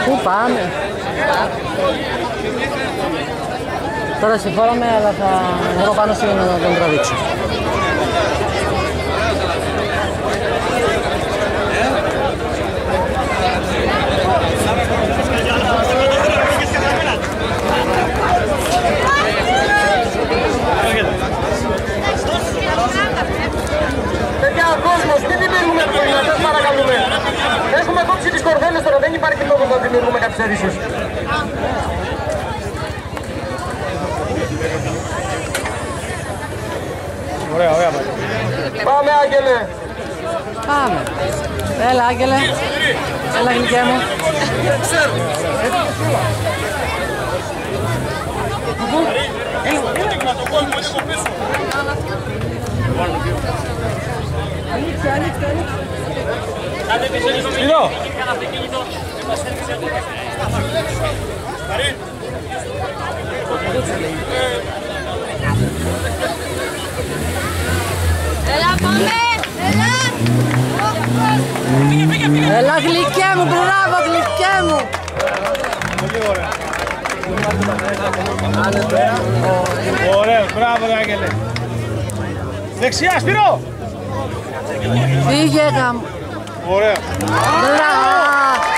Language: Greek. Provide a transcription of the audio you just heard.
Πού πάμε? Τώρα συμφόραμε, αλλά θα βρω πάνω στο να τον τραβήξω. Παιδιά, ο κόσμος, μην δημιουργούμε πρόβλημα, σας παρακαλούμε. Έχουμε κόψει τις κορδέλες τώρα, δεν υπάρχει λόγος να δημιουργούμε καθυστερήσεις. Ωραία, ωραία. Πάμε, Άγγελε. Πάμε. Έλα, Άγγελε. Έλα, γλυκιά μου. Σπύρο! Έλα, πάμε! Έλα! Έλα, γλυκιά μου, μπράβο, γλυκιά μου. Πολύ ωραία. Ωραία, μπράβο, Άγγελε. Δεξιά, Σπύρο! Φύγε, γαμ. Ωραία. Μπράβο.